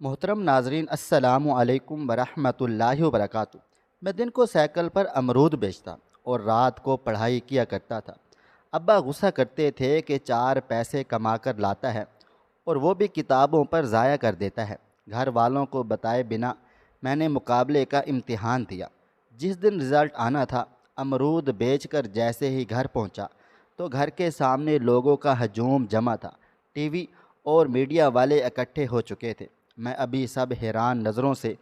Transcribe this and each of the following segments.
محترم ناظرین السلام علیکم ورحمۃ اللہ وبرکاتہ۔ میں دن کو سائیکل پر امرود بیچتا اور رات کو پڑھائی کیا کرتا تھا۔ ابا غصہ کرتے تھے کہ 4 پیسے کما کر لاتا ہے اور وہ بھی کتابوں پر ضائع کر دیتا ہے۔ گھر والوں کو بتائے بنا میں نے مقابلے کا امتحان دیا۔ جس دن رزلٹ آنا تھا، امرود بیچ کر جیسے ہی گھر پہنچا تو گھر کے سامنے لوگوں کا ہجوم جمع تھا۔ ٹی وی اور میڈیا والے اکٹھے ہو چکے تھے۔ میں ابھی سب حیران نظروں سے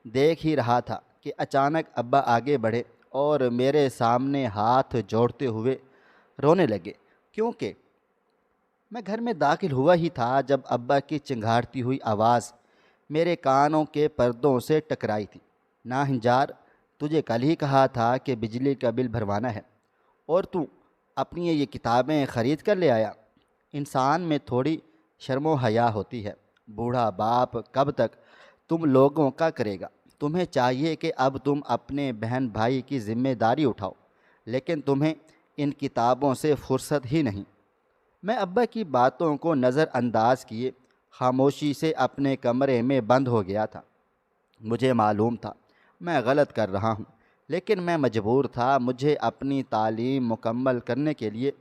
دیکھ ہی رہا تھا کہ اچانک ابا آگے بڑھے اور میرے سامنے ہاتھ جوڑتے ہوئے رونے لگے، کیونکہ میں گھر میں داخل ہوا ہی تھا جب ابا کی چنگھاڑتی ہوئی آواز میرے کانوں کے پردوں سے ٹکرائی تھی۔ ناہنجار، تجھے کل ہی کہا تھا کہ بجلی کا بل بھروانا ہے اور تو اپنی یہ کتابیں خرید کر لے آیا۔ انسان میں تھوڑی شرم و حیا ہوتی ہے۔ بوڑھا باپ کب تک تم لوگوں کا کرے گا؟ تمہیں چاہیے کہ اب تم اپنے بہن بھائی کی ذمہ داری اٹھاؤ، لیکن تمہیں ان کتابوں سے فرصت ہی نہیں۔ میں ابا کی باتوں کو نظر انداز کیے خاموشی سے اپنے کمرے میں بند ہو گیا تھا۔ مجھے معلوم تھا میں غلط کر رہا ہوں، لیکن میں مجبور تھا۔ مجھے اپنی تعلیم مکمل کرنے کے لیے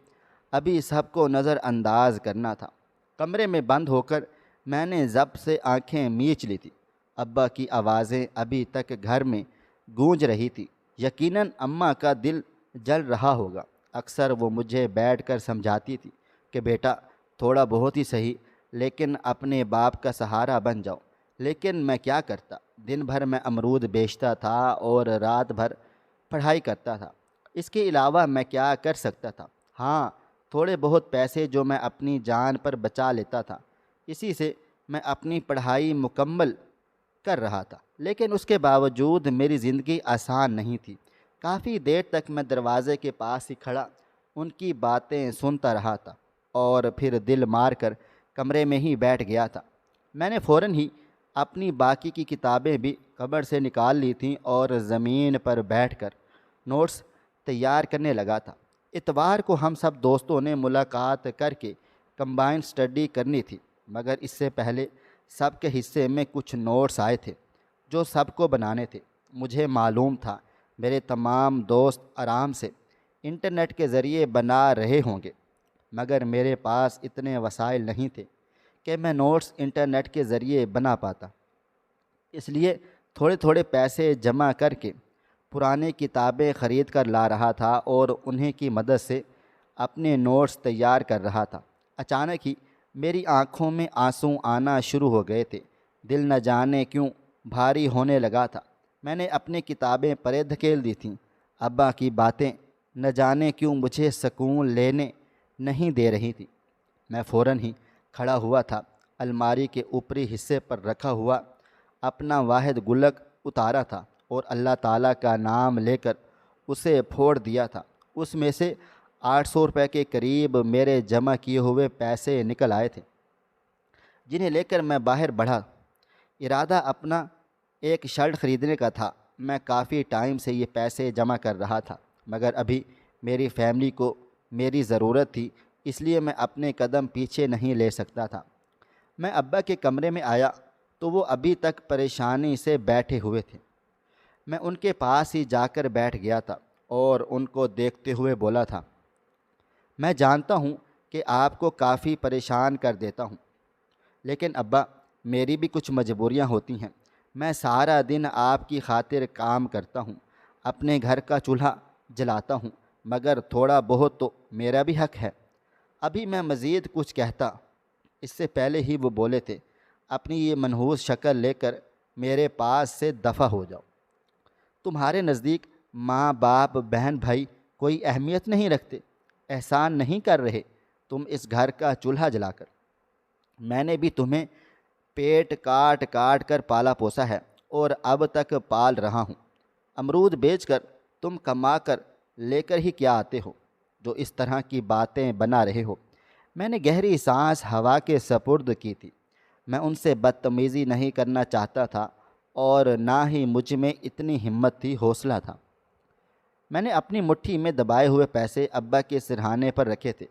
ابھی سب کو نظر انداز کرنا تھا۔ کمرے میں بند ہو کر میں نے ضبط سے آنکھیں میچ لی تھی۔ ابا کی آوازیں ابھی تک گھر میں گونج رہی تھی۔ یقیناً اماں کا دل جل رہا ہوگا۔ اکثر وہ مجھے بیٹھ کر سمجھاتی تھی کہ بیٹا، تھوڑا بہت ہی صحیح، لیکن اپنے باپ کا سہارا بن جاؤ۔ لیکن میں کیا کرتا؟ دن بھر میں امرود بیچتا تھا اور رات بھر پڑھائی کرتا تھا۔ اس کے علاوہ میں کیا کر سکتا تھا؟ ہاں، تھوڑے بہت پیسے جو میں اپنی جان پر بچا لیتا تھا، اسی سے میں اپنی پڑھائی مکمل کر رہا تھا۔ لیکن اس کے باوجود میری زندگی آسان نہیں تھی۔ کافی دیر تک میں دروازے کے پاس ہی کھڑا ان کی باتیں سنتا رہا تھا اور پھر دل مار کر کمرے میں ہی بیٹھ گیا تھا۔ میں نے فوراً ہی اپنی باقی کی کتابیں بھی کبرڈ سے نکال لی تھیں اور زمین پر بیٹھ کر نوٹس تیار کرنے لگا تھا۔ اتوار کو ہم سب دوستوں نے ملاقات کر کے کمبائن اسٹڈی کرنی تھی، مگر اس سے پہلے سب کے حصے میں کچھ نوٹس آئے تھے جو سب کو بنانے تھے۔ مجھے معلوم تھا میرے تمام دوست آرام سے انٹرنیٹ کے ذریعے بنا رہے ہوں گے، مگر میرے پاس اتنے وسائل نہیں تھے کہ میں نوٹس انٹرنیٹ کے ذریعے بنا پاتا۔ اس لیے تھوڑے تھوڑے پیسے جمع کر کے پرانی کتابیں خرید کر لا رہا تھا اور انہیں کی مدد سے اپنے نوٹس تیار کر رہا تھا۔ اچانک ہی میری آنکھوں میں آنسو آنا شروع ہو گئے تھے۔ دل نہ جانے کیوں بھاری ہونے لگا تھا۔ میں نے اپنی کتابیں پرے دھکیل دی تھیں۔ ابا کی باتیں نہ جانے کیوں مجھے سکون لینے نہیں دے رہی تھی۔ میں فوراً ہی کھڑا ہوا تھا۔ الماری کے اوپری حصے پر رکھا ہوا اپنا واحد گلک اتارا تھا اور اللہ تعالیٰ کا نام لے کر اسے پھوڑ دیا تھا۔ اس میں سے 800 روپے کے قریب میرے جمع کیے ہوئے پیسے نکل آئے تھے، جنہیں لے کر میں باہر بڑھا۔ ارادہ اپنا ایک شرٹ خریدنے کا تھا۔ میں کافی ٹائم سے یہ پیسے جمع کر رہا تھا، مگر ابھی میری فیملی کو میری ضرورت تھی، اس لیے میں اپنے قدم پیچھے نہیں لے سکتا تھا۔ میں ابا کے کمرے میں آیا تو وہ ابھی تک پریشانی سے بیٹھے ہوئے تھے۔ میں ان کے پاس ہی جا کر بیٹھ گیا تھا اور ان کو دیکھتے ہوئے بولا تھا، میں جانتا ہوں کہ آپ کو کافی پریشان کر دیتا ہوں، لیکن ابا، میری بھی کچھ مجبوریاں ہوتی ہیں۔ میں سارا دن آپ کی خاطر کام کرتا ہوں، اپنے گھر کا چولہا جلاتا ہوں، مگر تھوڑا بہت تو میرا بھی حق ہے۔ ابھی میں مزید کچھ کہتا اس سے پہلے ہی وہ بولے تھے، اپنی یہ منحوس شکل لے کر میرے پاس سے دفع ہو جاؤ۔ تمہارے نزدیک ماں باپ بہن بھائی کوئی اہمیت نہیں رکھتے؟ احسان نہیں کر رہے تم اس گھر کا چولہا جلا کر؟ میں نے بھی تمہیں پیٹ کاٹ کاٹ کر پالا پوسا ہے اور اب تک پال رہا ہوں۔ امرود بیچ کر تم کما کر لے کر ہی کیا آتے ہو جو اس طرح کی باتیں بنا رہے ہو؟ میں نے گہری سانس ہوا کے سپرد کی تھی۔ میں ان سے بدتمیزی نہیں کرنا چاہتا تھا اور نہ ہی مجھ میں اتنی ہمت تھی، حوصلہ تھا۔ میں نے اپنی مٹھی میں دبائے ہوئے پیسے ابا کے سرہانے پر رکھے تھے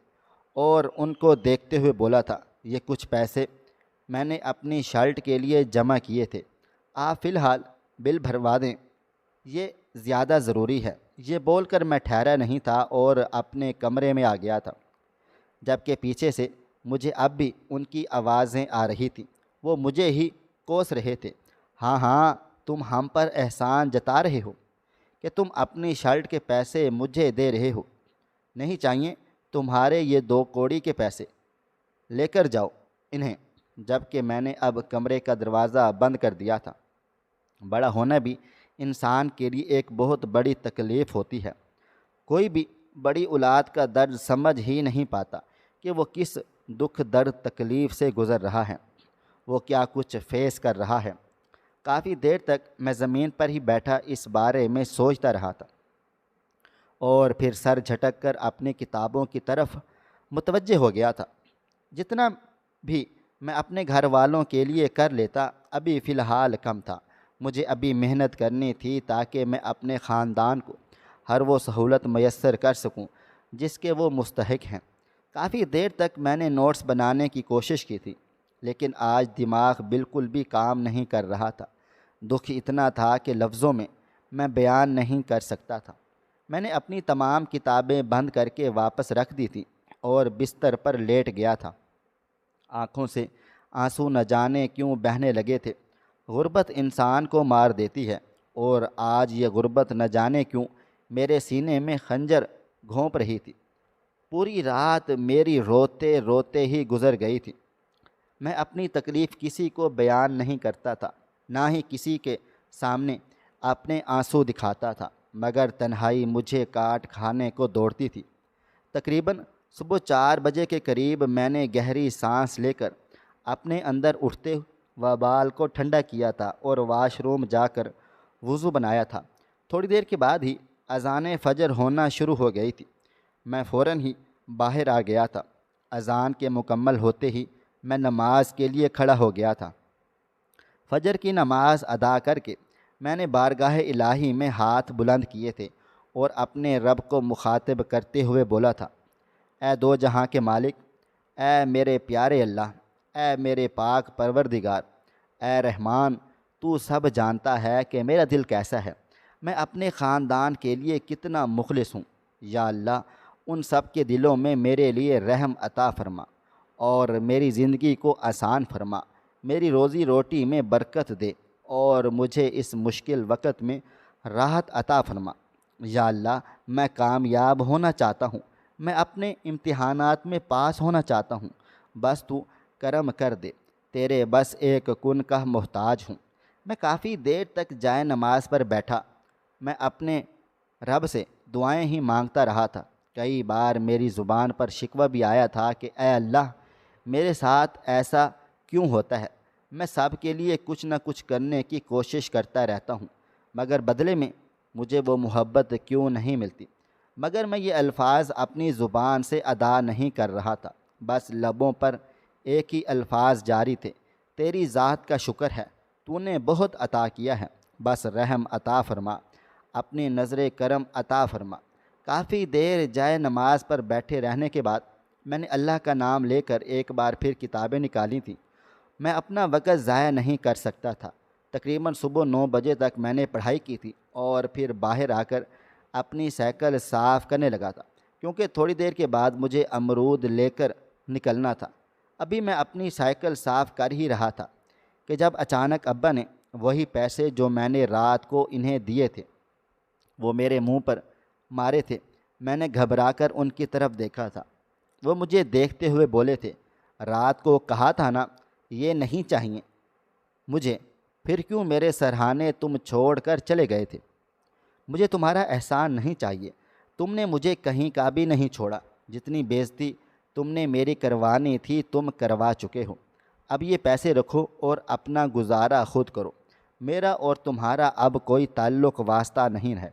اور ان کو دیکھتے ہوئے بولا تھا، یہ کچھ پیسے میں نے اپنی شرٹ کے لیے جمع کیے تھے۔ آپ فی الحال بل بھروا دیں، یہ زیادہ ضروری ہے۔ یہ بول کر میں ٹھہرا نہیں تھا اور اپنے کمرے میں آ گیا تھا، جبکہ پیچھے سے مجھے اب بھی ان کی آوازیں آ رہی تھیں۔ وہ مجھے ہی کوس رہے تھے۔ ہاں ہاں، تم ہم پر احسان جتا رہے ہو کہ تم اپنی شرٹ کے پیسے مجھے دے رہے ہو۔ نہیں چاہیے تمہارے یہ 2 کوڑی کے پیسے، لے کر جاؤ انہیں۔ جبکہ میں نے اب کمرے کا دروازہ بند کر دیا تھا۔ بڑا ہونا بھی انسان کے لیے ایک بہت بڑی تکلیف ہوتی ہے۔ کوئی بھی بڑی اولاد کا درد سمجھ ہی نہیں پاتا کہ وہ کس دکھ درد تکلیف سے گزر رہا ہے، وہ کیا کچھ فیس کر رہا ہے۔ کافی دیر تک میں زمین پر ہی بیٹھا اس بارے میں سوچتا رہا تھا، اور پھر سر جھٹک کر اپنی کتابوں کی طرف متوجہ ہو گیا تھا۔ جتنا بھی میں اپنے گھر والوں کے لیے کر لیتا ابھی فی الحال کم تھا۔ مجھے ابھی محنت کرنی تھی تاکہ میں اپنے خاندان کو ہر وہ سہولت میسر کر سکوں جس کے وہ مستحق ہیں۔ کافی دیر تک میں نے نوٹس بنانے کی کوشش کی تھی، لیکن آج دماغ بالکل بھی کام نہیں کر رہا تھا۔ دکھ اتنا تھا کہ لفظوں میں بیان نہیں کر سکتا تھا۔ میں نے اپنی تمام کتابیں بند کر کے واپس رکھ دی تھیں اور بستر پر لیٹ گیا تھا۔ آنکھوں سے آنسو نہ جانے کیوں بہنے لگے تھے۔ غربت انسان کو مار دیتی ہے، اور آج یہ غربت نہ جانے کیوں میرے سینے میں خنجر گھونپ رہی تھی۔ پوری رات میری روتے روتے ہی گزر گئی تھی۔ میں اپنی تکلیف کسی کو بیان نہیں کرتا تھا، نہ ہی کسی کے سامنے اپنے آنسو دکھاتا تھا، مگر تنہائی مجھے کاٹ کھانے کو دوڑتی تھی۔ تقریباً صبح 4 بجے کے قریب میں نے گہری سانس لے کر اپنے اندر اٹھتے وبال کو ٹھنڈا کیا تھا اور واش روم جا کر وضو بنایا تھا۔ تھوڑی دیر کے بعد ہی اذان فجر ہونا شروع ہو گئی تھی۔ میں فوراً ہی باہر آ گیا تھا۔ اذان کے مکمل ہوتے ہی میں نماز کے لیے کھڑا ہو گیا تھا۔ فجر کی نماز ادا کر کے میں نے بارگاہ الہی میں ہاتھ بلند کیے تھے اور اپنے رب کو مخاطب کرتے ہوئے بولا تھا، اے دو جہاں کے مالک، اے میرے پیارے اللہ، اے میرے پاک پروردگار، اے رحمان، تو سب جانتا ہے کہ میرا دل کیسا ہے، میں اپنے خاندان کے لیے کتنا مخلص ہوں۔ یا اللہ، ان سب کے دلوں میں میرے لیے رحم عطا فرما اور میری زندگی کو آسان فرما، میری روزی روٹی میں برکت دے اور مجھے اس مشکل وقت میں راحت عطا فرما۔ یا اللہ، میں کامیاب ہونا چاہتا ہوں، میں اپنے امتحانات میں پاس ہونا چاہتا ہوں، بس تو کرم کر دے، تیرے بس ایک کن کا محتاج ہوں۔ میں کافی دیر تک جائے نماز پر بیٹھا۔ میں اپنے رب سے دعائیں ہی مانگتا رہا تھا۔ کئی بار میری زبان پر شکوہ بھی آیا تھا کہ اے اللہ، میرے ساتھ ایسا کیوں ہوتا ہے؟ میں سب کے لیے کچھ نہ کچھ کرنے کی کوشش کرتا رہتا ہوں، مگر بدلے میں مجھے وہ محبت کیوں نہیں ملتی؟ مگر میں یہ الفاظ اپنی زبان سے ادا نہیں کر رہا تھا، بس لبوں پر ایک ہی الفاظ جاری تھے، تیری ذات کا شکر ہے، تو نے بہت عطا کیا ہے، بس رحم عطا فرما، اپنی نظر کرم عطا فرما۔ کافی دیر جائے نماز پر بیٹھے رہنے کے بعد میں نے اللہ کا نام لے کر ایک بار پھر کتابیں نکالی تھیں۔ میں اپنا وقت ضائع نہیں کر سکتا تھا۔ تقریباً صبح 9 بجے تک میں نے پڑھائی کی تھی اور پھر باہر آ کر اپنی سائیکل صاف کرنے لگا تھا، کیونکہ تھوڑی دیر کے بعد مجھے امرود لے کر نکلنا تھا۔ ابھی میں اپنی سائیکل صاف کر ہی رہا تھا کہ جب اچانک ابا نے وہی پیسے جو میں نے رات کو انہیں دیے تھے وہ میرے منہ پر مارے تھے۔ میں نے گھبرا کر ان کی طرف دیکھا تھا۔ وہ مجھے دیکھتے ہوئے بولے تھے، رات کو کہا تھا نا یہ نہیں چاہیے مجھے، پھر کیوں میرے سرہانے تم چھوڑ کر چلے گئے تھے؟ مجھے تمہارا احسان نہیں چاہیے، تم نے مجھے کہیں کا بھی نہیں چھوڑا، جتنی بےزتی تم نے میری کروانی تھی تم کروا چکے ہو۔ اب یہ پیسے رکھو اور اپنا گزارا خود کرو، میرا اور تمہارا اب کوئی تعلق واسطہ نہیں ہے،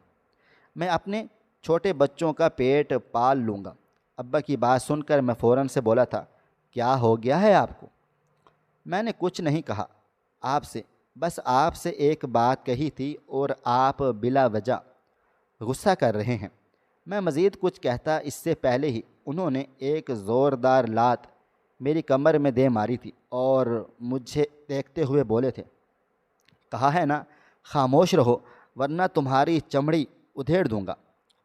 میں اپنے چھوٹے بچوں کا پیٹ پال لوں گا۔ ابا کی بات سن کر میں فوراً سے بولا تھا، کیا ہو گیا ہے آپ کو؟ میں نے کچھ نہیں کہا آپ سے، بس آپ سے ایک بات کہی تھی اور آپ بلا وجہ غصہ کر رہے ہیں۔ میں مزید کچھ کہتا اس سے پہلے ہی انہوں نے ایک زوردار لات میری کمر میں دے ماری تھی اور مجھے دیکھتے ہوئے بولے تھے، کہا ہے نا خاموش رہو ورنہ تمہاری چمڑی ادھیڑ دوں گا۔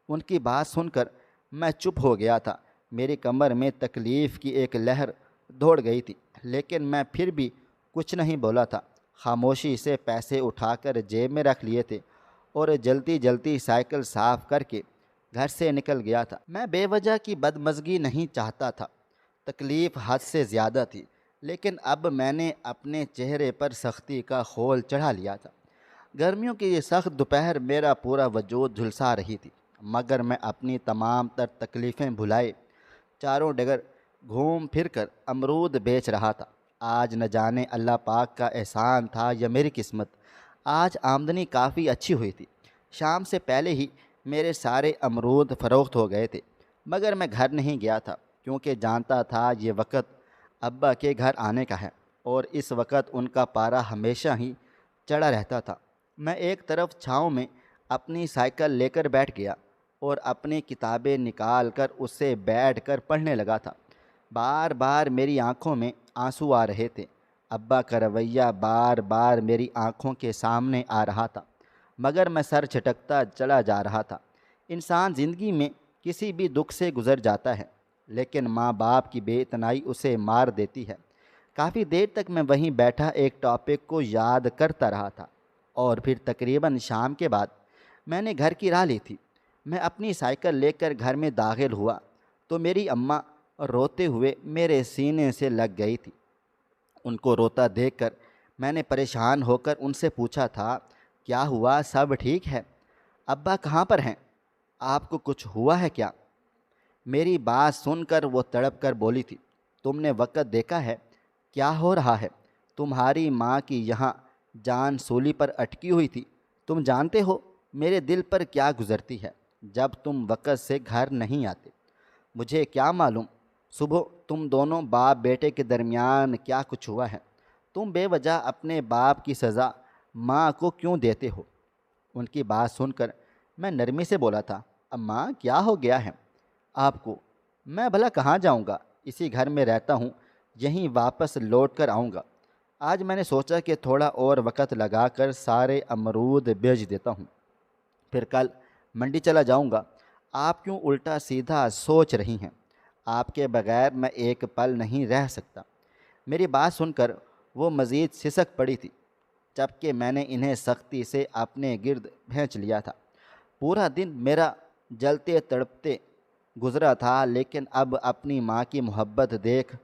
ان کی بات سن کر میں چپ ہو گیا تھا۔ میری کمر میں تکلیف کی ایک لہر دوڑ گئی تھی، لیکن میں پھر بھی کچھ نہیں بولا تھا۔ خاموشی سے پیسے اٹھا کر جیب میں رکھ لیے تھے اور جلدی جلدی سائیکل صاف کر کے گھر سے نکل گیا تھا۔ میں بے وجہ کی بدمزگی نہیں چاہتا تھا، تکلیف حد سے زیادہ تھی، لیکن اب میں نے اپنے چہرے پر سختی کا خول چڑھا لیا تھا۔ گرمیوں کی یہ سخت دوپہر میرا پورا وجود جھلسا رہی تھی، مگر میں اپنی تمام تر تکلیفیں بھلائے چاروں ڈگر گھوم پھر کر امرود بیچ رہا تھا۔ آج نہ جانے اللہ پاک کا احسان تھا یا میری قسمت، آج آمدنی کافی اچھی ہوئی تھی۔ شام سے پہلے ہی میرے سارے امرود فروخت ہو گئے تھے، مگر میں گھر نہیں گیا تھا کیونکہ جانتا تھا یہ وقت ابا کے گھر آنے کا ہے اور اس وقت ان کا پارا ہمیشہ ہی چڑھا رہتا تھا۔ میں ایک طرف چھاؤں میں اپنی سائیکل لے کر بیٹھ گیا اور اپنی کتابیں نکال کر اس سے بیٹھ کر پڑھنے لگا تھا۔ بار بار میری آنکھوں میں آنسو آ رہے تھے۔ ابا کا رویہ بار بار میری آنکھوں کے سامنے آ رہا تھا، مگر میں سر جھٹکتا چلا جا رہا تھا۔ انسان زندگی میں کسی بھی دکھ سے گزر جاتا ہے، لیکن ماں باپ کی بے اتنائی اسے مار دیتی ہے۔ کافی دیر تک میں وہیں بیٹھا ایک ٹاپک کو یاد کرتا رہا تھا، اور پھر تقریباً شام کے بعد میں نے گھر کی راہ لی تھی۔ میں اپنی سائیکل لے کر گھر میں داخل ہوا تو میری اماں روتے ہوئے میرے سینے سے لگ گئی تھی۔ ان کو روتا دیکھ کر میں نے پریشان ہو کر ان سے پوچھا تھا، کیا ہوا، سب ٹھیک ہے؟ ابا کہاں پر ہیں؟ آپ کو کچھ ہوا ہے کیا؟ میری بات سن کر وہ تڑپ کر بولی تھی، تم نے وقت دیکھا ہے کیا ہو رہا ہے؟ تمہاری ماں کی یہاں جان سولی پر اٹکی ہوئی تھی۔ تم جانتے ہو میرے دل پر کیا گزرتی ہے جب تم وقت سے گھر نہیں آتے؟ مجھے کیا معلوم صبح تم دونوں باپ بیٹے کے درمیان کیا کچھ ہوا ہے؟ تم بے وجہ اپنے باپ کی سزا ماں کو کیوں دیتے ہو؟ ان کی بات سن کر میں نرمی سے بولا تھا، اماں کیا ہو گیا ہے آپ کو؟ میں بھلا کہاں جاؤں گا، اسی گھر میں رہتا ہوں، یہیں واپس لوٹ کر آؤں گا۔ آج میں نے سوچا کہ تھوڑا اور وقت لگا کر سارے امرود بیچ دیتا ہوں، پھر کل منڈی چلا جاؤں گا۔ آپ کیوں الٹا سیدھا سوچ رہی ہیں؟ آپ کے بغیر میں ایک پل نہیں رہ سکتا۔ میری بات سن کر وہ مزید سسک پڑی تھی، جبکہ میں نے انہیں سختی سے اپنے گرد بھینچ لیا تھا۔ پورا دن میرا جلتے تڑپتے گزرا تھا، لیکن اب اپنی ماں کی محبت دیکھ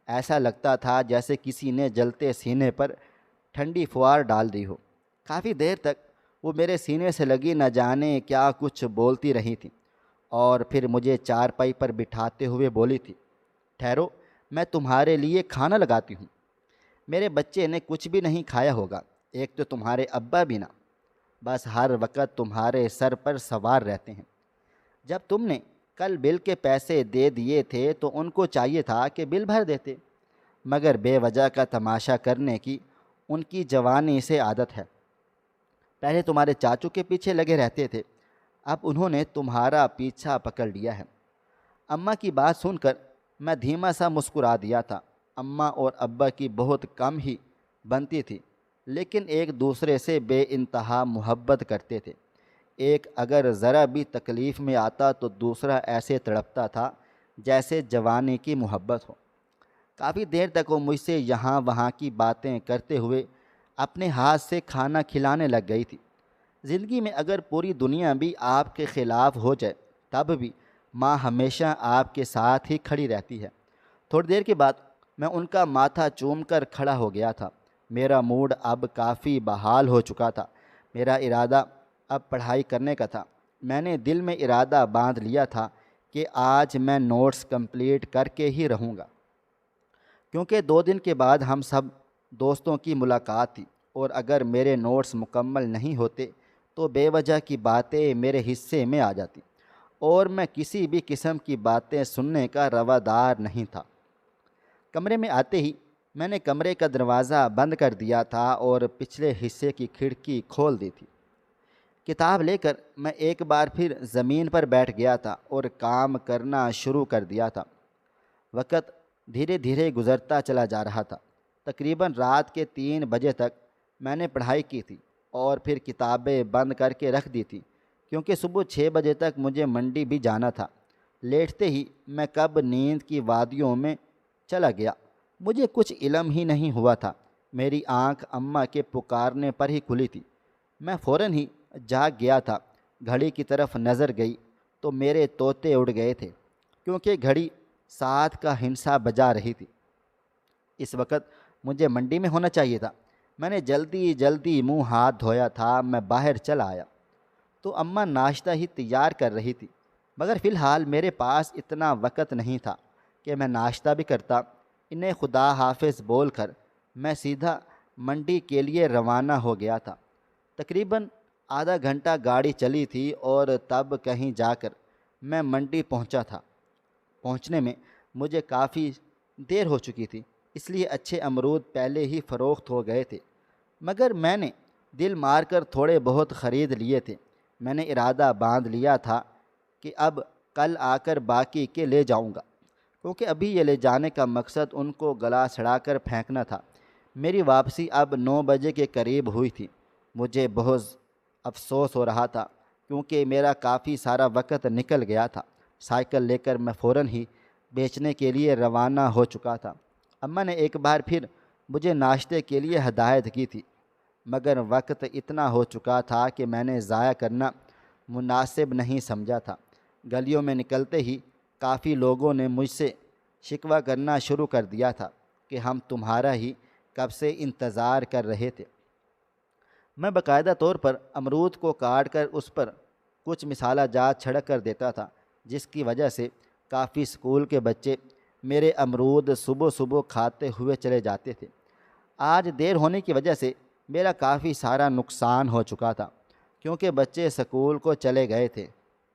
ایسا لگتا تھا جیسے کسی نے جلتے سینے پر ٹھنڈی فوار ڈال دی ہو۔ کافی دیر تک وہ میرے سینے سے لگی نہ جانے کیا کچھ بولتی رہی تھی، اور پھر مجھے چارپائی پر بٹھاتے ہوئے بولی تھی، ٹھہرو میں تمہارے لیے کھانا لگاتی ہوں۔ میرے بچے نے کچھ بھی نہیں کھایا ہوگا، ایک تو تمہارے ابا بھی نہ، بس ہر وقت تمہارے سر پر سوار رہتے ہیں۔ جب تم نے کل بل کے پیسے دے دیے تھے تو ان کو چاہیے تھا کہ بل بھر دیتے، مگر بے وجہ کا تماشا کرنے کی ان کی جوانی سے عادت ہے۔ پہلے تمہارے چاچو کے پیچھے لگے رہتے تھے، اب انہوں نے تمہارا پیچھا پکڑ لیا ہے۔ اماں کی بات سن کر میں دھیما سا مسکرا دیا تھا۔ اماں اور ابا کی بہت کم ہی بنتی تھی، لیکن ایک دوسرے سے بے انتہا محبت کرتے تھے۔ ایک اگر ذرا بھی تکلیف میں آتا تو دوسرا ایسے تڑپتا تھا جیسے جوانی کی محبت ہو۔ کافی دیر تک وہ مجھ سے یہاں وہاں کی باتیں کرتے ہوئے اپنے ہاتھ سے کھانا کھلانے لگ گئی تھی۔ زندگی میں اگر پوری دنیا بھی آپ کے خلاف ہو جائے تب بھی ماں ہمیشہ آپ کے ساتھ ہی کھڑی رہتی ہے۔ تھوڑی دیر کے بعد میں ان کا ماتھا چوم کر کھڑا ہو گیا تھا۔ میرا موڈ اب کافی بحال ہو چکا تھا۔ میرا ارادہ اب پڑھائی کرنے کا تھا۔ میں نے دل میں ارادہ باندھ لیا تھا کہ آج میں نوٹس کمپلیٹ کر کے ہی رہوں گا، کیونکہ 2 دن کے بعد ہم سب دوستوں کی ملاقات تھی، اور اگر میرے نوٹس مکمل نہیں ہوتے تو بے وجہ کی باتیں میرے حصے میں آ جاتی، اور میں کسی بھی قسم کی باتیں سننے کا روادار نہیں تھا۔ کمرے میں آتے ہی میں نے کمرے کا دروازہ بند کر دیا تھا اور پچھلے حصے کی کھڑکی کھول دی تھی۔ کتاب لے کر میں ایک بار پھر زمین پر بیٹھ گیا تھا اور کام کرنا شروع کر دیا تھا۔ وقت دھیرے دھیرے گزرتا چلا جا رہا تھا۔ تقریباً رات کے 3 بجے تک میں نے پڑھائی کی تھی اور پھر کتابیں بند کر کے رکھ دی تھی، کیونکہ صبح 6 بجے تک مجھے منڈی بھی جانا تھا۔ لیٹتے ہی میں کب نیند کی وادیوں میں چلا گیا، مجھے کچھ علم ہی نہیں ہوا تھا۔ میری آنکھ اماں کے پکارنے پر ہی کھلی تھی۔ میں فوراً ہی جاگ گیا تھا۔ گھڑی کی طرف نظر گئی تو میرے طوطے اڑ گئے تھے، کیونکہ گھڑی 7 کا ہندسہ بجا رہی تھی۔ اس وقت مجھے منڈی میں ہونا چاہیے تھا۔ میں نے جلدی جلدی منہ ہاتھ دھویا تھا، میں باہر چلا آیا تو اماں ناشتہ ہی تیار کر رہی تھی، مگر فی الحال میرے پاس اتنا وقت نہیں تھا کہ میں ناشتہ بھی کرتا۔ انہیں خدا حافظ بول کر میں سیدھا منڈی کے لیے روانہ ہو گیا تھا۔ تقریباً آدھا گھنٹہ گاڑی چلی تھی اور تب کہیں جا کر میں منڈی پہنچا تھا۔ پہنچنے میں مجھے کافی دیر ہو چکی تھی، اس لیے اچھے امرود پہلے ہی فروخت ہو گئے تھے، مگر میں نے دل مار کر تھوڑے بہت خرید لیے تھے۔ میں نے ارادہ باندھ لیا تھا کہ اب کل آ کر باقی کے لے جاؤں گا، کیونکہ ابھی یہ لے جانے کا مقصد ان کو گلا سڑا کر پھینکنا تھا۔ میری واپسی اب 9 بجے کے قریب ہوئی تھی۔ مجھے بہت افسوس ہو رہا تھا، کیونکہ میرا کافی سارا وقت نکل گیا تھا۔ سائیکل لے کر میں فوراً ہی بیچنے کے لیے روانہ ہو چکا تھا۔ اماں نے ایک بار پھر مجھے ناشتے کے لیے ہدایت کی تھی، مگر وقت اتنا ہو چکا تھا کہ میں نے ضائع کرنا مناسب نہیں سمجھا تھا۔ گلیوں میں نکلتے ہی کافی لوگوں نے مجھ سے شکوہ کرنا شروع کر دیا تھا کہ ہم تمہارا ہی کب سے انتظار کر رہے تھے۔ میں باقاعدہ طور پر امرود کو کاٹ کر اس پر کچھ مسالہ جات چھڑک کر دیتا تھا، جس کی وجہ سے کافی اسکول کے بچے میرے امرود صبح صبح کھاتے ہوئے چلے جاتے تھے۔ آج دیر ہونے کی وجہ سے میرا کافی سارا نقصان ہو چکا تھا، کیونکہ بچے سکول کو چلے گئے تھے۔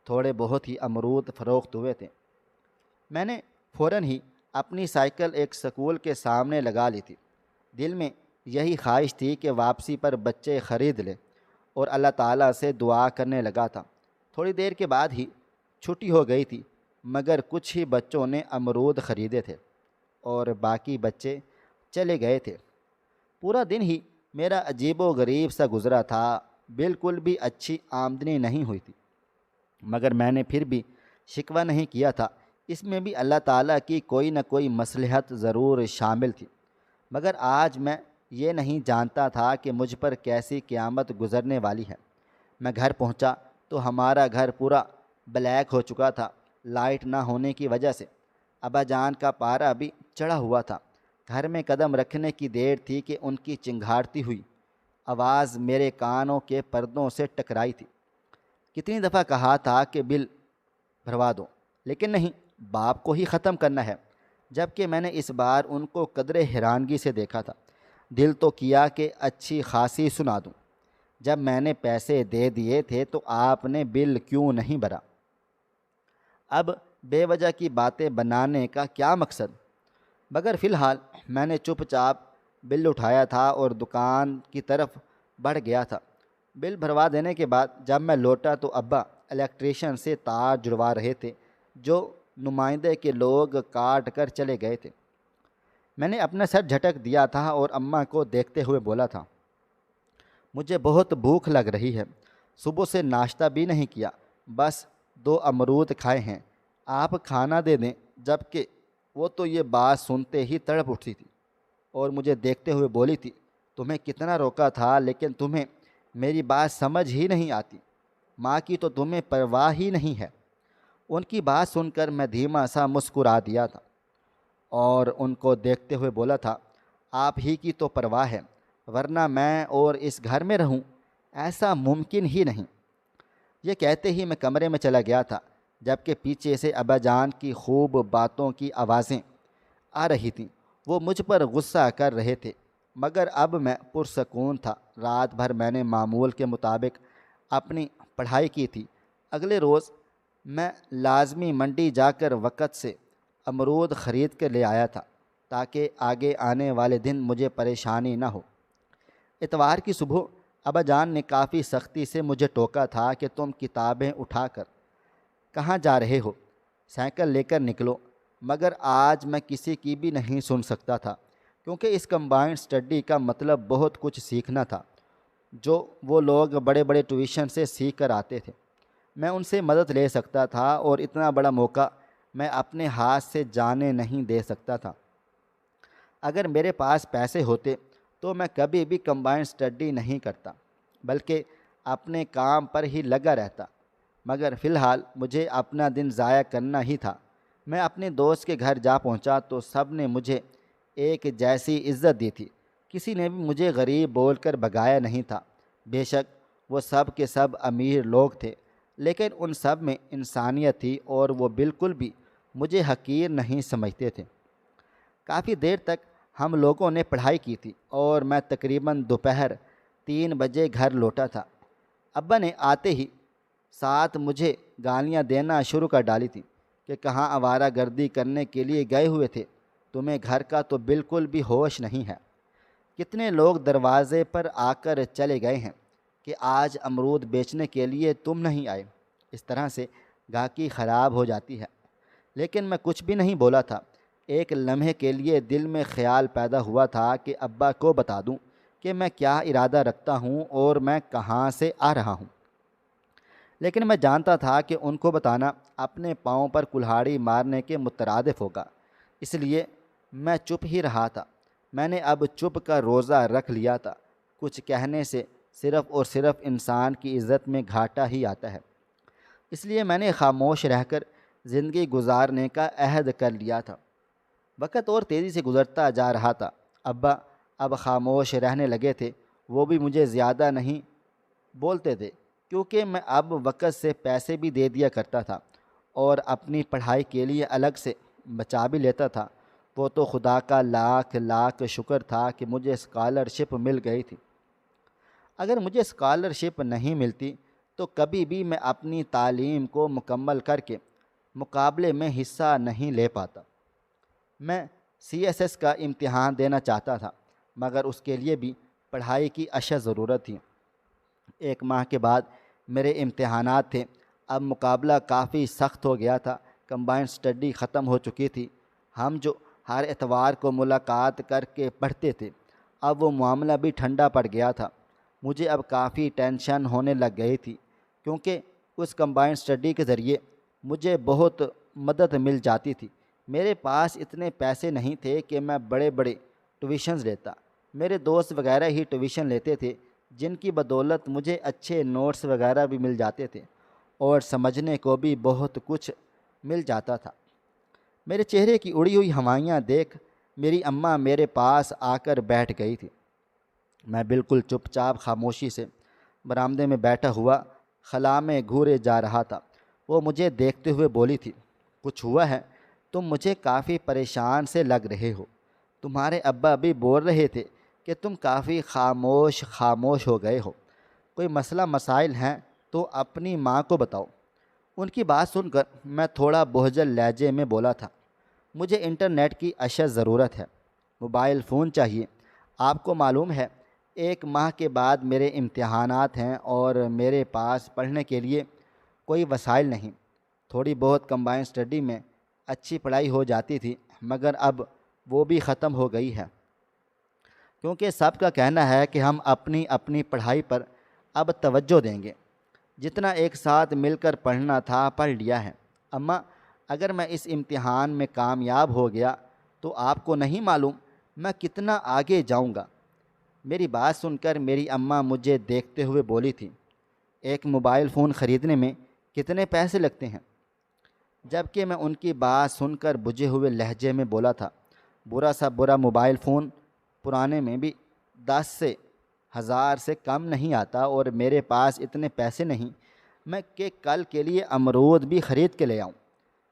تھوڑے بہت ہی امرود فروخت ہوئے تھے۔ میں نے فوراً ہی اپنی سائیکل ایک سکول کے سامنے لگا لی تھی۔ دل میں یہی خواہش تھی کہ واپسی پر بچے خرید لیں، اور اللہ تعالیٰ سے دعا کرنے لگا تھا۔ تھوڑی دیر کے بعد ہی چھٹی ہو گئی تھی، مگر کچھ ہی بچوں نے امرود خریدے تھے اور باقی بچے چلے گئے تھے۔ پورا دن ہی میرا عجیب و غریب سا گزرا تھا۔ بالکل بھی اچھی آمدنی نہیں ہوئی تھی، مگر میں نے پھر بھی شکوہ نہیں کیا تھا۔ اس میں بھی اللہ تعالیٰ کی کوئی نہ کوئی مصلحت ضرور شامل تھی، مگر آج میں یہ نہیں جانتا تھا کہ مجھ پر کیسی قیامت گزرنے والی ہے۔ میں گھر پہنچا تو ہمارا گھر پورا بلیک ہو چکا تھا، لائٹ نہ ہونے کی وجہ سے۔ ابا جان کا پارا بھی چڑھا ہوا تھا۔ گھر میں قدم رکھنے کی دیر تھی کہ ان کی چنگھاڑتی ہوئی آواز میرے کانوں کے پردوں سے ٹکرائی تھی۔ کتنی دفعہ کہا تھا کہ بل بھروا دو، لیکن نہیں، باپ کو ہی ختم کرنا ہے۔ جبکہ میں نے اس بار ان کو قدر حیرانگی سے دیکھا تھا۔ دل تو کیا کہ اچھی خاصی سنا دوں۔ جب میں نے پیسے دے دیے تھے تو آپ نے بل کیوں نہیں بھرا؟ اب بے وجہ کی باتیں بنانے کا کیا مقصد؟ مگر فی الحال میں نے چپ چاپ بل اٹھایا تھا اور دکان کی طرف بڑھ گیا تھا۔ بل بھروا دینے کے بعد جب میں لوٹا تو ابا الیکٹریشین سے تار جڑوا رہے تھے، جو نمائندے کے لوگ کاٹ کر چلے گئے تھے۔ میں نے اپنا سر جھٹک دیا تھا اور اماں کو دیکھتے ہوئے بولا تھا، مجھے بہت بھوک لگ رہی ہے، صبح سے ناشتہ بھی نہیں کیا، بس 2 امرود کھائے ہیں، آپ کھانا دے دیں۔ جبکہ وہ تو یہ بات سنتے ہی تڑپ اٹھی تھی اور مجھے دیکھتے ہوئے بولی تھی، تمہیں کتنا روکا تھا لیکن تمہیں میری بات سمجھ ہی نہیں آتی، ماں کی تو تمہیں پرواہ ہی نہیں ہے۔ ان کی بات سن کر میں دھیما سا مسکرا دیا تھا اور ان کو دیکھتے ہوئے بولا تھا، آپ ہی کی تو پرواہ ہے، ورنہ میں اور اس گھر میں رہوں؟ ایسا ممکن ہی نہیں۔ یہ کہتے ہی میں کمرے میں چلا گیا تھا، جبکہ پیچھے سے ابا جان کی خوب باتوں کی آوازیں آ رہی تھیں۔ وہ مجھ پر غصہ کر رہے تھے، مگر اب میں پرسکون تھا۔ رات بھر میں نے معمول کے مطابق اپنی پڑھائی کی تھی۔ اگلے روز میں لازمی منڈی جا کر وقت سے امرود خرید کر لے آیا تھا، تاکہ آگے آنے والے دن مجھے پریشانی نہ ہو۔ اتوار کی صبح ابا جان نے کافی سختی سے مجھے ٹوکا تھا کہ تم کتابیں اٹھا کر کہاں جا رہے ہو؟ سائیکل لے کر نکلو۔ مگر آج میں کسی کی بھی نہیں سن سکتا تھا، کیونکہ اس کمبائنڈ اسٹڈی کا مطلب بہت کچھ سیکھنا تھا جو وہ لوگ بڑے بڑے ٹیوشن سے سیکھ کر آتے تھے۔ میں ان سے مدد لے سکتا تھا اور اتنا بڑا موقع میں اپنے ہاتھ سے جانے نہیں دے سکتا تھا۔ اگر میرے پاس پیسے ہوتے تو میں کبھی بھی کمبائنڈ اسٹڈی نہیں کرتا، بلکہ اپنے کام پر ہی لگا رہتا۔ مگر فی الحال مجھے اپنا دن ضائع کرنا ہی تھا۔ میں اپنے دوست کے گھر جا پہنچا تو سب نے مجھے ایک جیسی عزت دی تھی، کسی نے بھی مجھے غریب بول کر بھگایا نہیں تھا۔ بے شک وہ سب کے سب امیر لوگ تھے، لیکن ان سب میں انسانیت تھی اور وہ بالکل بھی مجھے حقیر نہیں سمجھتے تھے۔ کافی دیر تک ہم لوگوں نے پڑھائی کی تھی اور میں تقریباً دوپہر 3 بجے گھر لوٹا تھا۔ ابا نے آتے ہی ساتھ مجھے گالیاں دینا شروع کر ڈالی تھی کہ کہاں آوارہ گردی کرنے کے لیے گئے ہوئے تھے، تمہیں گھر کا تو بالکل بھی ہوش نہیں ہے۔ کتنے لوگ دروازے پر آ کر چلے گئے ہیں کہ آج امرود بیچنے کے لیے تم نہیں آئے۔ اس طرح سے گاہکی خراب ہو جاتی ہے۔ لیکن میں کچھ بھی نہیں بولا تھا۔ ایک لمحے کے لیے دل میں خیال پیدا ہوا تھا کہ ابا کو بتا دوں کہ میں کیا ارادہ رکھتا ہوں اور میں کہاں سے آ رہا ہوں، لیکن میں جانتا تھا کہ ان کو بتانا اپنے پاؤں پر کلہاڑی مارنے کے مترادف ہوگا، اس لیے میں چپ ہی رہا تھا۔ میں نے اب چپ کا روزہ رکھ لیا تھا۔ کچھ کہنے سے صرف اور صرف انسان کی عزت میں گھاٹا ہی آتا ہے، اس لیے میں نے خاموش رہ کر زندگی گزارنے کا عہد کر لیا تھا۔ وقت اور تیزی سے گزرتا جا رہا تھا۔ ابا اب خاموش رہنے لگے تھے۔ وہ بھی مجھے زیادہ نہیں بولتے تھے، کیونکہ میں اب وقت سے پیسے بھی دے دیا کرتا تھا اور اپنی پڑھائی کے لیے الگ سے بچا بھی لیتا تھا۔ وہ تو خدا کا لاکھ لاکھ شکر تھا کہ مجھے اسکالرشپ مل گئی تھی۔ اگر مجھے اسکالرشپ نہیں ملتی تو کبھی بھی میں اپنی تعلیم کو مکمل کر کے مقابلے میں حصہ نہیں لے پاتا۔ میں CSS کا امتحان دینا چاہتا تھا، مگر اس کے لیے بھی پڑھائی کی اشد ضرورت تھی۔ 1 ماہ کے بعد میرے امتحانات تھے۔ اب مقابلہ کافی سخت ہو گیا تھا۔ کمبائنڈ اسٹڈی ختم ہو چکی تھی۔ ہم جو ہر اتوار کو ملاقات کر کے پڑھتے تھے، اب وہ معاملہ بھی ٹھنڈا پڑ گیا تھا۔ مجھے اب کافی ٹینشن ہونے لگ گئی تھی، کیونکہ اس کمبائنڈ اسٹڈی کے ذریعے مجھے بہت مدد مل جاتی تھی۔ میرے پاس اتنے پیسے نہیں تھے کہ میں بڑے بڑے ٹیوشنز لیتا۔ میرے دوست وغیرہ ہی ٹیوشن لیتے تھے، جن کی بدولت مجھے اچھے نوٹس وغیرہ بھی مل جاتے تھے اور سمجھنے کو بھی بہت کچھ مل جاتا تھا۔ میرے چہرے کی اڑی ہوئی ہوائیاں دیکھ میری اماں میرے پاس آ کر بیٹھ گئی تھی۔ میں بالکل چپ چاپ خاموشی سے برآمدے میں بیٹھا ہوا خلا میں گھورے جا رہا تھا۔ وہ مجھے دیکھتے ہوئے بولی تھی، کچھ ہوا ہے؟ تم مجھے کافی پریشان سے لگ رہے ہو۔ تمہارے ابا بھی بول رہے تھے کہ تم کافی خاموش ہو گئے ہو۔ کوئی مسئلہ مسائل ہیں تو اپنی ماں کو بتاؤ۔ ان کی بات سن کر میں تھوڑا بہجل لہجے میں بولا تھا، مجھے انٹرنیٹ کی اشد ضرورت ہے، موبائل فون چاہیے۔ آپ کو معلوم ہے 1 ماہ کے بعد میرے امتحانات ہیں اور میرے پاس پڑھنے کے لیے کوئی وسائل نہیں۔ تھوڑی بہت کمبائنڈ اسٹڈی میں اچھی پڑھائی ہو جاتی تھی، مگر اب وہ بھی ختم ہو گئی ہے، کیونکہ سب کا کہنا ہے کہ ہم اپنی اپنی پڑھائی پر اب توجہ دیں گے۔ جتنا ایک ساتھ مل کر پڑھنا تھا پڑھ لیا ہے۔ اماں، اگر میں اس امتحان میں کامیاب ہو گیا تو آپ کو نہیں معلوم میں کتنا آگے جاؤں گا۔ میری بات سن کر میری اماں مجھے دیکھتے ہوئے بولی تھی، ایک موبائل فون خریدنے میں کتنے پیسے لگتے ہیں؟ جبکہ میں ان کی بات سن کر بجھے ہوئے لہجے میں بولا تھا، برا سا برا موبائل فون پرانے میں بھی 10 سے 1000 سے کم نہیں آتا اور میرے پاس اتنے پیسے نہیں میں کہ کل کے لیے امرود بھی خرید کے لے آؤں۔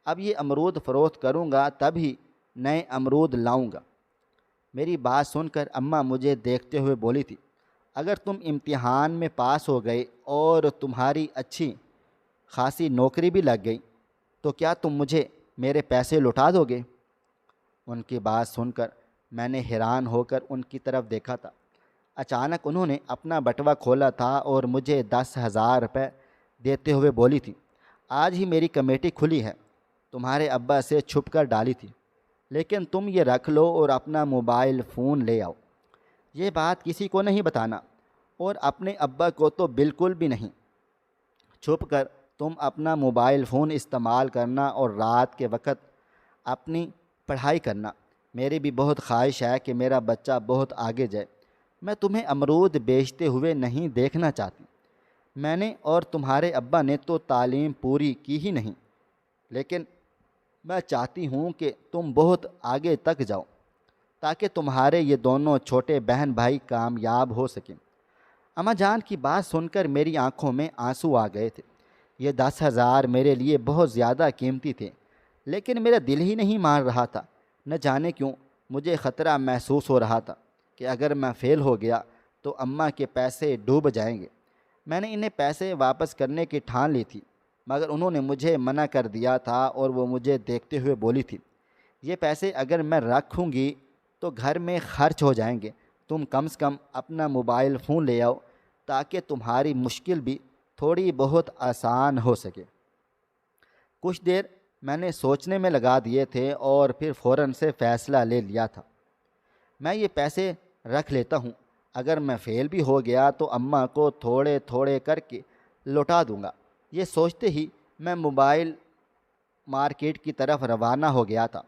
اب یہ امرود فروخت کروں گا تب ہی نئے امرود لاؤں گا۔ میری بات سن کر اماں مجھے دیکھتے ہوئے بولی تھی، اگر تم امتحان میں پاس ہو گئے اور تمہاری اچھی خاصی نوکری بھی لگ گئی تو کیا تم مجھے میرے پیسے لوٹا دو گے؟ ان کی بات سن کر میں نے حیران ہو کر ان کی طرف دیکھا تھا۔ اچانک انہوں نے اپنا بٹوا کھولا تھا اور مجھے 10,000 روپے دیتے ہوئے بولی تھی، آج ہی میری کمیٹی کھلی ہے، تمہارے ابا سے چھپ کر ڈالی تھی، لیکن تم یہ رکھ لو اور اپنا موبائل فون لے آؤ۔ یہ بات کسی کو نہیں بتانا، اور اپنے ابا کو تو بالکل بھی نہیں۔ چھپ کر تم اپنا موبائل فون استعمال کرنا اور رات کے وقت اپنی پڑھائی کرنا۔ میری بھی بہت خواہش ہے کہ میرا بچہ بہت آگے جائے۔ میں تمہیں امرود بیچتے ہوئے نہیں دیکھنا چاہتی۔ میں نے اور تمہارے ابا نے تو تعلیم پوری کی ہی نہیں، لیکن میں چاہتی ہوں کہ تم بہت آگے تک جاؤ تاکہ تمہارے یہ دونوں چھوٹے بہن بھائی کامیاب ہو سکیں۔ اماں جان کی بات سن کر میری آنکھوں میں آنسو آ گئے تھے۔ یہ 10,000 میرے لیے بہت زیادہ قیمتی تھے، لیکن میرا دل ہی نہیں مان رہا تھا۔ نہ جانے کیوں مجھے خطرہ محسوس ہو رہا تھا کہ اگر میں فیل ہو گیا تو اماں کے پیسے ڈوب جائیں گے۔ میں نے انہیں پیسے واپس کرنے کی ٹھان لی تھی، مگر انہوں نے مجھے منع کر دیا تھا اور وہ مجھے دیکھتے ہوئے بولی تھی، یہ پیسے اگر میں رکھوں گی تو گھر میں خرچ ہو جائیں گے۔ تم کم سے کم اپنا موبائل فون لے آؤ تاکہ تمہاری مشکل بھی تھوڑی بہت آسان ہو سکے۔ کچھ دیر میں نے سوچنے میں لگا دیے تھے اور پھر فوراً سے فیصلہ لے لیا تھا، میں یہ پیسے رکھ لیتا ہوں۔ اگر میں فیل بھی ہو گیا تو اماں کو تھوڑے تھوڑے کر کے لوٹا دوں گا۔ یہ سوچتے ہی میں موبائل مارکیٹ کی طرف روانہ ہو گیا تھا۔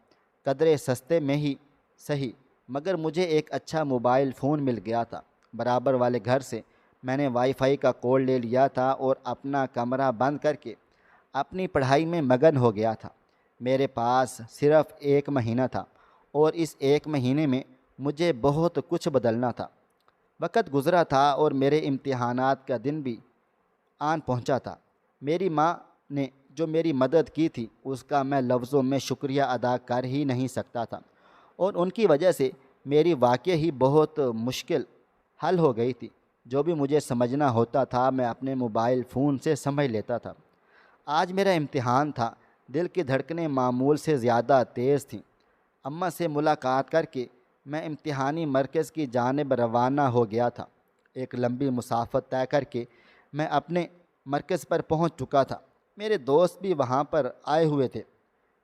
قدرے سستے میں ہی صحیح، مگر مجھے ایک اچھا موبائل فون مل گیا تھا۔ برابر والے گھر سے میں نے وائی فائی کا کوڈ لے لیا تھا اور اپنا کمرہ بند کر کے اپنی پڑھائی میں مگن ہو گیا تھا۔ میرے پاس صرف 1 مہینہ تھا اور اس 1 مہینے میں مجھے بہت کچھ بدلنا تھا۔ وقت گزرا تھا اور میرے امتحانات کا دن بھی آن پہنچا تھا۔ میری ماں نے جو میری مدد کی تھی اس کا میں لفظوں میں شکریہ ادا کر ہی نہیں سکتا تھا، اور ان کی وجہ سے میری واقعہ ہی بہت مشکل حل ہو گئی تھی۔ جو بھی مجھے سمجھنا ہوتا تھا میں اپنے موبائل فون سے سمجھ لیتا تھا۔ آج میرا امتحان تھا۔ دل کی دھڑکنیں معمول سے زیادہ تیز تھیں۔ اماں سے ملاقات کر کے میں امتحانی مرکز کی جانب روانہ ہو گیا تھا۔ ایک لمبی مسافت طے کر کے میں اپنے مرکز پر پہنچ چکا تھا۔ میرے دوست بھی وہاں پر آئے ہوئے تھے۔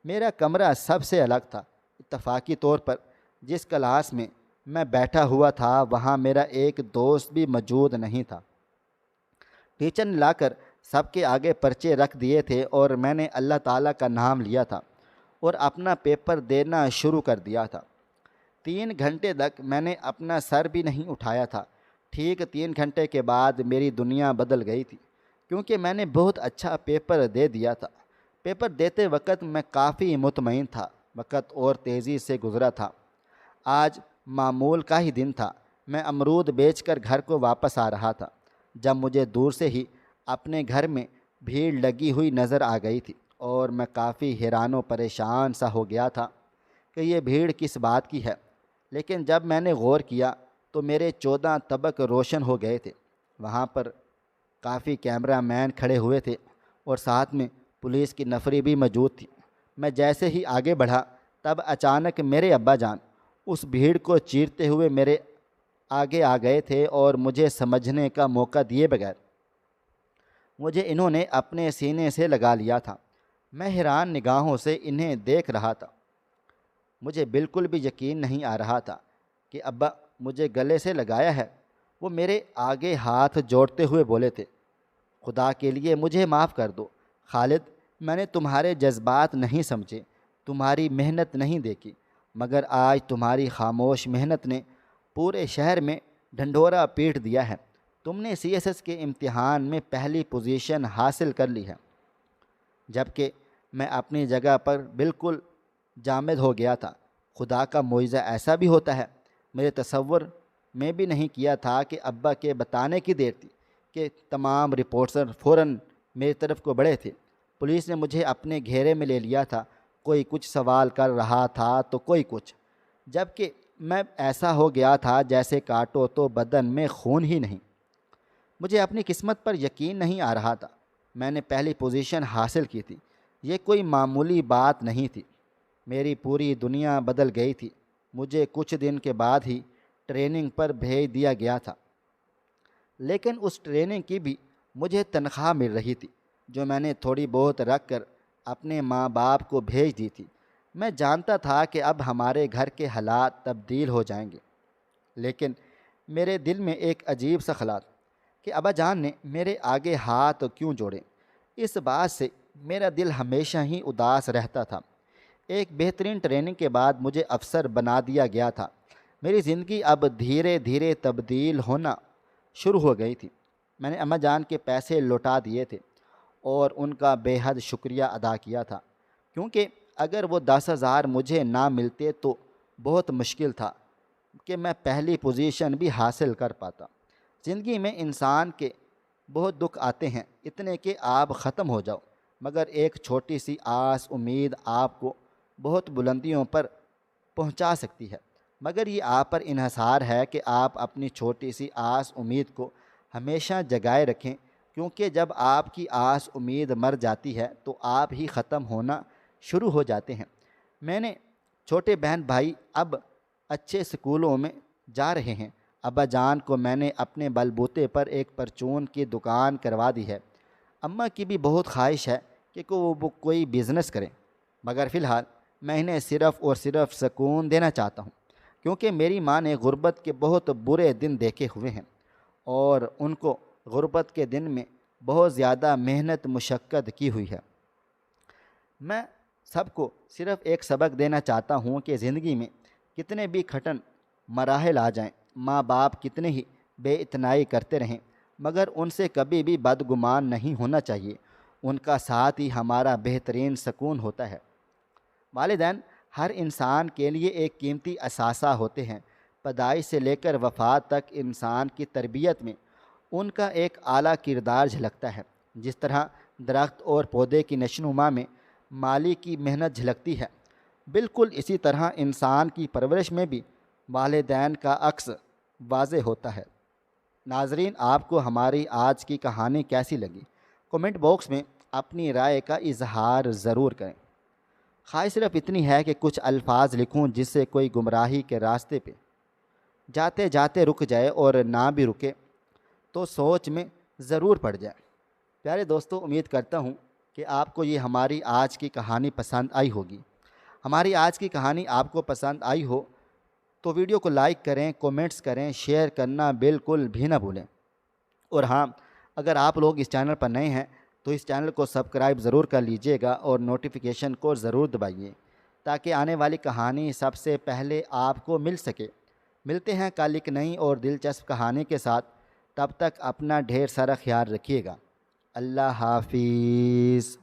میرا کمرہ سب سے الگ تھا۔ اتفاقی طور پر جس کلاس میں میں بیٹھا ہوا تھا وہاں میرا ایک دوست بھی موجود نہیں تھا۔ ٹیچر نے لا کر سب کے آگے پرچے رکھ دیے تھے اور میں نے اللہ تعالیٰ کا نام لیا تھا اور اپنا پیپر دینا شروع کر دیا تھا۔ 3 گھنٹے تک میں نے اپنا سر بھی نہیں اٹھایا تھا۔ ٹھیک 3 گھنٹے کے بعد میری دنیا بدل گئی تھی، کیونکہ میں نے بہت اچھا پیپر دے دیا تھا۔ پیپر دیتے وقت میں کافی مطمئن تھا۔ وقت اور تیزی سے گزرا تھا۔ آج معمول کا ہی دن تھا۔ میں امرود بیچ کر گھر کو واپس آ رہا تھا جب مجھے دور سے ہی اپنے گھر میں بھیڑ لگی ہوئی نظر آ گئی تھی، اور میں کافی حیران و پریشان سا ہو گیا تھا کہ یہ بھیڑ کس بات کی ہے۔ لیکن جب میں نے غور کیا تو میرے 14 طبق روشن ہو گئے تھے۔ وہاں پر کافی کیمرہ مین کھڑے ہوئے تھے اور ساتھ میں پولیس کی نفری بھی موجود تھی۔ میں جیسے ہی آگے بڑھا تب اچانک میرے ابا جان اس بھیڑ کو چیرتے ہوئے میرے آگے آ گئے تھے اور مجھے سمجھنے کا موقع دیے بغیر مجھے انہوں نے اپنے سینے سے لگا لیا تھا۔ میں حیران نگاہوں سے انہیں دیکھ رہا تھا۔ مجھے بالکل بھی یقین نہیں آ رہا تھا کہ ابا مجھے گلے سے لگایا ہے۔ وہ میرے آگے ہاتھ جوڑتے ہوئے بولے تھے، خدا کے لیے مجھے معاف کر دو خالد، میں نے تمہارے جذبات نہیں سمجھے، تمہاری محنت نہیں دیکھی، مگر آج تمہاری خاموش محنت نے پورے شہر میں ڈھنڈورا پیٹ دیا ہے۔ تم نے CSS کے امتحان میں پہلی پوزیشن حاصل کر لی ہے، جبکہ میں اپنی جگہ پر بالکل جامد ہو گیا تھا۔ خدا کا معجزہ ایسا بھی ہوتا ہے۔ میرے تصور میں بھی نہیں کیا تھا کہ ابا کے بتانے کی دیر تھی کہ تمام رپورٹر فوراً میری طرف کو بڑھے تھے۔ پولیس نے مجھے اپنے گھیرے میں لے لیا تھا۔ کوئی کچھ سوال کر رہا تھا تو کوئی کچھ، جبکہ میں ایسا ہو گیا تھا جیسے کاٹو تو بدن میں خون ہی نہیں۔ مجھے اپنی قسمت پر یقین نہیں آ رہا تھا۔ میں نے پہلی پوزیشن حاصل کی تھی۔ یہ کوئی معمولی بات نہیں تھی۔ میری پوری دنیا بدل گئی تھی۔ مجھے کچھ دن کے بعد ہی ٹریننگ پر بھیج دیا گیا تھا، لیکن اس ٹریننگ کی بھی مجھے تنخواہ مل رہی تھی جو میں نے تھوڑی بہت رکھ کر اپنے ماں باپ کو بھیج دی تھی۔ میں جانتا تھا کہ اب ہمارے گھر کے حالات تبدیل ہو جائیں گے، لیکن میرے دل میں ایک عجیب سا خیال کہ ابا جان نے میرے آگے ہاتھ کیوں جوڑے۔ اس بات سے میرا دل ہمیشہ ہی اداس رہتا تھا۔ ایک بہترین ٹریننگ کے بعد مجھے افسر بنا دیا گیا تھا۔ میری زندگی اب دھیرے دھیرے تبدیل ہونا شروع ہو گئی تھی۔ میں نے اماں جان کے پیسے لوٹا دیے تھے اور ان کا بے حد شکریہ ادا کیا تھا، کیونکہ اگر وہ 10,000 مجھے نہ ملتے تو بہت مشکل تھا کہ میں پہلی پوزیشن بھی حاصل کر پاتا۔ زندگی میں انسان کے بہت دکھ آتے ہیں، اتنے کہ آپ ختم ہو جاؤ، مگر ایک چھوٹی سی آس امید آپ کو بہت بلندیوں پر پہنچا سکتی ہے۔ مگر یہ آپ پر انحصار ہے کہ آپ اپنی چھوٹی سی آس امید کو ہمیشہ جگائے رکھیں، کیونکہ جب آپ کی آس امید مر جاتی ہے تو آپ ہی ختم ہونا شروع ہو جاتے ہیں۔ میں نے چھوٹے بہن بھائی اب اچھے سکولوں میں جا رہے ہیں۔ ابا جان کو میں نے اپنے بل بوتے پر ایک پرچون کی دکان کروا دی ہے۔ اماں کی بھی بہت خواہش ہے کہ وہ کوئی بزنس کریں، مگر فی الحال میں انہیں صرف اور صرف سکون دینا چاہتا ہوں، کیونکہ میری ماں نے غربت کے بہت برے دن دیکھے ہوئے ہیں اور ان کو غربت کے دن میں بہت زیادہ محنت مشقت کی ہوئی ہے۔ میں سب کو صرف ایک سبق دینا چاہتا ہوں کہ زندگی میں کتنے بھی کٹھن مراحل آ جائیں، ماں باپ کتنے ہی بے اتنائی کرتے رہیں، مگر ان سے کبھی بھی بدگمان نہیں ہونا چاہیے۔ ان کا ساتھ ہی ہمارا بہترین سکون ہوتا ہے۔ والدین ہر انسان کے لیے ایک قیمتی اثاثہ ہوتے ہیں۔ پیدائش سے لے کر وفات تک انسان کی تربیت میں ان کا ایک اعلیٰ کردار جھلکتا ہے۔ جس طرح درخت اور پودے کی نشوونما میں مالی کی محنت جھلکتی ہے، بالکل اسی طرح انسان کی پرورش میں بھی والدین کا عکس واضح ہوتا ہے۔ ناظرین، آپ کو ہماری آج کی کہانی کیسی لگی؟ کومنٹ باکس میں اپنی رائے کا اظہار ضرور کریں۔ خواہش صرف اتنی ہے کہ کچھ الفاظ لکھوں جس سے کوئی گمراہی کے راستے پہ جاتے جاتے رک جائے، اور نہ بھی رکے تو سوچ میں ضرور پڑ جائے۔ پیارے دوستو، امید کرتا ہوں کہ آپ کو یہ ہماری آج کی کہانی پسند آئی ہوگی۔ ہماری آج کی کہانی آپ کو پسند آئی ہو تو ویڈیو کو لائک کریں، کومنٹس کریں، شیئر کرنا بالکل بھی نہ بھولیں۔ اور ہاں، اگر آپ لوگ اس چینل پر نئے ہیں تو اس چینل کو سبسکرائب ضرور کر لیجئے گا اور نوٹیفیکیشن کو ضرور دبائیے تاکہ آنے والی کہانی سب سے پہلے آپ کو مل سکے۔ ملتے ہیں کل ایک نئی اور دلچسپ کہانی کے ساتھ، تب تک اپنا ڈھیر سارا خیال رکھیے گا۔ اللہ حافظ۔